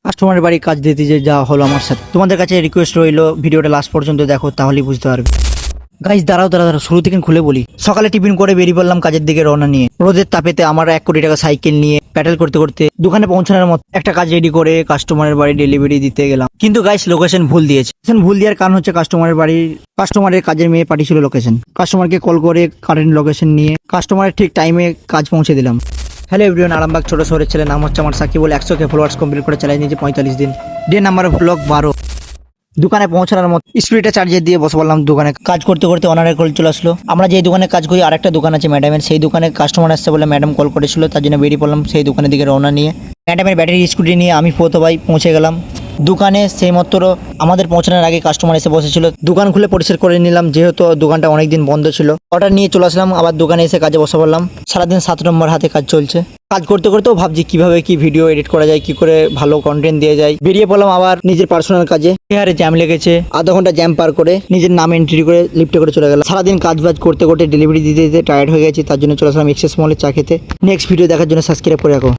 কাস্টমারের বাড়ি কাজ দিতে যে যা হলো আমার সাথে। তোমাদের কাছে রিকোয়েস্ট রইলো ভিডিওটা লাস্ট পর্যন্ত দেখো, তাহলেই বুঝতে পারবে। গাইজ দাঁড়াও শুরু থেকে খুলে বলি। সকালে টিফিন করে বেরিয়ে পড়লাম কাজের দিকে রওনা নিয়ে। রোদের তাপেতে আমার 1 কোটি টাকা সাইকেল নিয়ে প্যাডেল করতে করতে দোকানে পৌঁছানোর মতো একটা কাজ রেডি করে কাস্টমারের বাড়ি ডেলিভারি দিতে গেলাম। কিন্তু গাইজ লোকেশন ভুল দিয়েছে। ভুল দেওয়ার কারণ হচ্ছে কাস্টমারের কাজের মেয়ে পাঠিয়েছিল লোকেশন। কাস্টমারকে কল করে কারেন্ট লোকেশন নিয়ে কাস্টমারের ঠিক টাইমে কাজ পৌঁছে দিলাম। হ্যালো এভরিওয়ান, আরামবাগ ছোট শহরের ছেলে, নাম হচ্ছে আমার সাকিবুল। 100K ফলোয়ার্স কমপ্লিট করে চালাই নিয়েছে 45 দিন। Day number blog 12। দোকানে পৌঁছানোর মতো স্পিডে চার্জে দিয়ে বসে পড়লাম দোকানে। কাজ করতে করতে অনারের কল চলে আসলো। আমরা যে দোকানে কাজ করি আরেকটা দোকান আছে ম্যাডামের, সেই দোকানে কাস্টমার আসছে বলে ম্যাডাম কল করেছিল, তার জন্য বেরিয়ে পড়লাম সেই দোকানের দিকে রওনা নিয়ে। ম্যাডামের ব্যাটারি স্কুটি নিয়ে আমি ভাই পৌঁছে গেলাম দোকানে। সেই মাত্র আমাদের পৌঁছানোর আগে কাস্টমার এসে বসেছিল। দোকান খুলে পরিষ্কার করে নিলাম, যেহেতু দোকানটা অনেকদিন বন্ধ ছিল। অর্ডার নিয়ে চলে আসলাম, আবার দোকানে এসে কাজে বসে পড়লাম। সারাদিন 7 নম্বর হাতে কাজ চলছে। কাজ করতে করতেও ভাবছি কিভাবে কি ভিডিও এডিট করা যায়, কি করে ভালো কন্টেন্ট দিয়ে যায়। বেরিয়ে পড়লাম আবার নিজের পার্সোনাল কাজে। বিহারে জ্যাম লেগেছে, আধা ঘন্টা জ্যাম পার করে নিজের নাম এন্ট্রি করে লিফটে করে চলে গেলাম। সারাদিন কাজ বাজ করতে করতে ডেলিভারি দিতে দিতে টায়ার্ড হয়ে গেছি, তার জন্য চলে আসলাম এক্সেস মলে চা খেতে। নেক্সট ভিডিও দেখার জন্য সাবস্ক্রাইব করে রাখো।